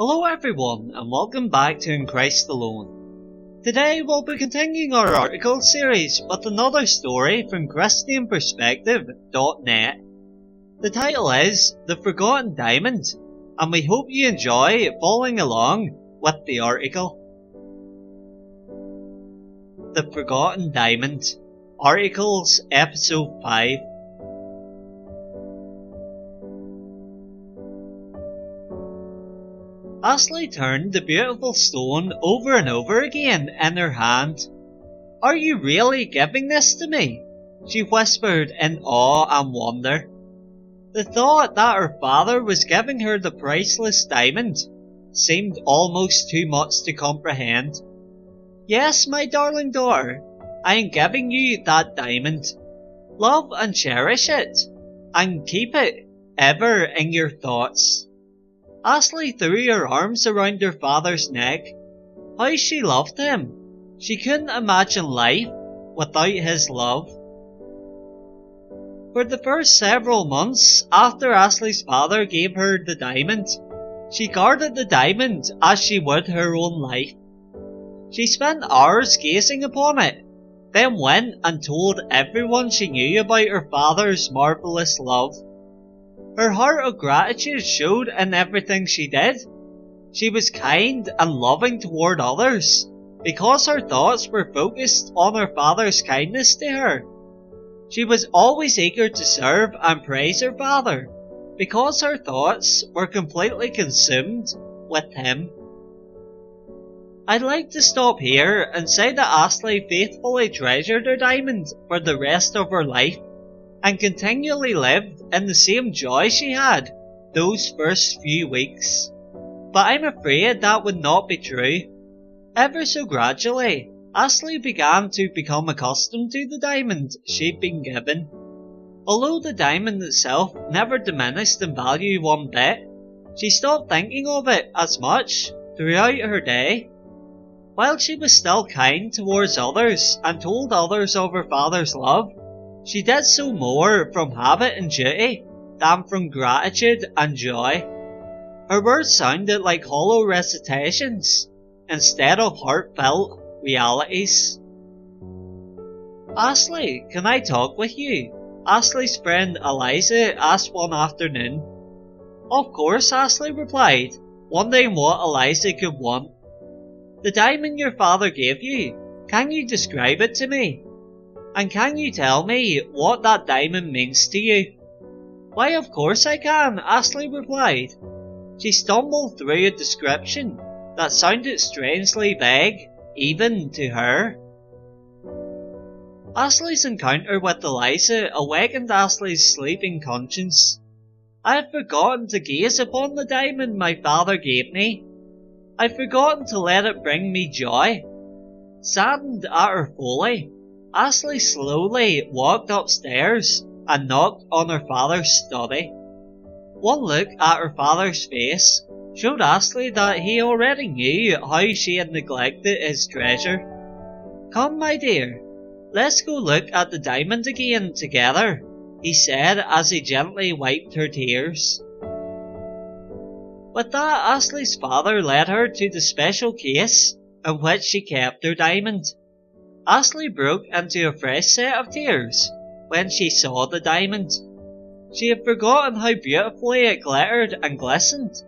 Hello everyone and welcome back to In Christ Alone. Today we'll be continuing our article series with another story from ChristianPerspective.net. The title is The Forgotten Diamond, and we hope you enjoy following along with the article. The Forgotten Diamond, Articles Episode 5. Ashley turned the beautiful stone over and over again in her hand. "Are you really giving this to me?" she whispered in awe and wonder. The thought that her father was giving her the priceless diamond seemed almost too much to comprehend. "Yes, my darling daughter, I am giving you that diamond. Love and cherish it, and keep it ever in your thoughts." Ashley threw her arms around her father's neck. How she loved him! She couldn't imagine life without his love. For the first several months after Ashley's father gave her the diamond, she guarded the diamond as she would her own life. She spent hours gazing upon it, then went and told everyone she knew about her father's marvellous love. Her heart of gratitude showed in everything she did. She was kind and loving toward others, because her thoughts were focused on her father's kindness to her. She was always eager to serve and praise her father, because her thoughts were completely consumed with him. I'd like to stop here and say that Ashley faithfully treasured her diamond for the rest of her life, and continually lived in the same joy she had those first few weeks. But I'm afraid that would not be true. Ever so gradually, Ashley began to become accustomed to the diamond she'd been given. Although the diamond itself never diminished in value one bit, she stopped thinking of it as much throughout her day. While she was still kind towards others and told others of her father's love, she did so more from habit and duty than from gratitude and joy. Her words sounded like hollow recitations instead of heartfelt realities. "Ashley, can I talk with you?" Ashley's friend Eliza asked one afternoon. "Of course," Ashley replied, wondering what Eliza could want. "The diamond your father gave you, can you describe it to me? And can you tell me what that diamond means to you?" "Why, of course I can," Ashley replied. She stumbled through a description that sounded strangely vague, even to her. Ashley's encounter with Eliza awakened Ashley's sleeping conscience. "I had forgotten to gaze upon the diamond my father gave me. I'd forgotten to let it bring me joy." Saddened at her folly, Ashley slowly walked upstairs and knocked on her father's study. One look at her father's face showed Ashley that he already knew how she had neglected his treasure. "Come, my dear, let's go look at the diamond again together," he said as he gently wiped her tears. With that, Ashley's father led her to the special case in which she kept her diamond. Ashley broke into a fresh set of tears when she saw the diamond. She had forgotten how beautifully it glittered and glistened.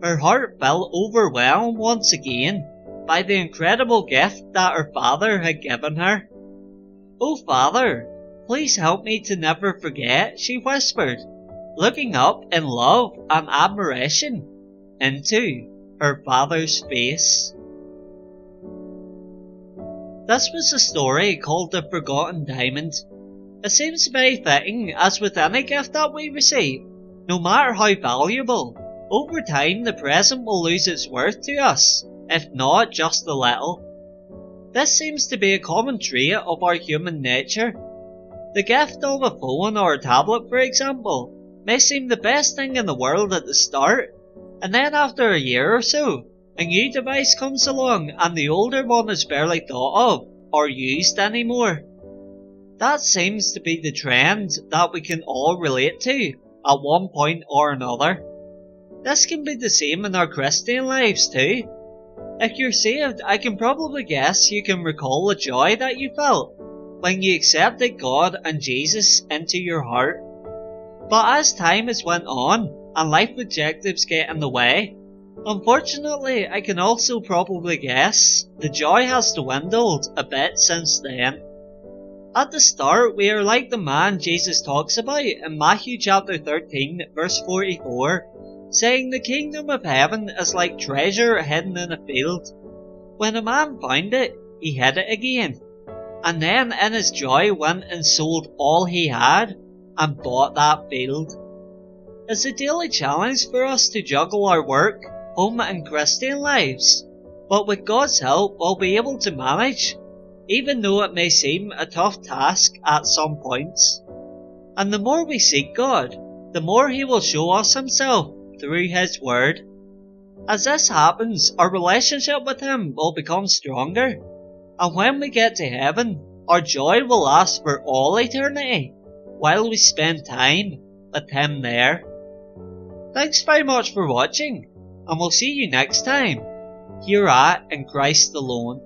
Her heart felt overwhelmed once again by the incredible gift that her father had given her. "Oh, Father, please help me to never forget," she whispered, looking up in love and admiration into her father's face. This was a story called The Forgotten Diamond. It seems very fitting, as with any gift that we receive, no matter how valuable, over time the present will lose its worth to us, if not just a little. This seems to be a common trait of our human nature. The gift of a phone or a tablet, for example, may seem the best thing in the world at the start, and then after a year or so, a new device comes along and the older one is barely thought of or used anymore. That seems to be the trend that we can all relate to at one point or another. This can be the same in our Christian lives too. If you're saved, I can probably guess you can recall the joy that you felt when you accepted God and Jesus into your heart. But as time has went on and life objectives get in the way, unfortunately I can also probably guess the joy has dwindled a bit since then. At the start, we are like the man Jesus talks about in Matthew chapter 13 verse 44, saying the kingdom of heaven is like treasure hidden in a field. When a man found it, he hid it again, and then in his joy went and sold all he had and bought that field. It's a daily challenge for us to juggle our work, home and Christian lives, but with God's help we'll be able to manage, even though it may seem a tough task at some points. And the more we seek God, the more He will show us Himself through His Word. As this happens, our relationship with Him will become stronger, and when we get to heaven, our joy will last for all eternity, while we spend time with Him there. Thanks very much for watching, and we'll see you next time, here at In Christ Alone.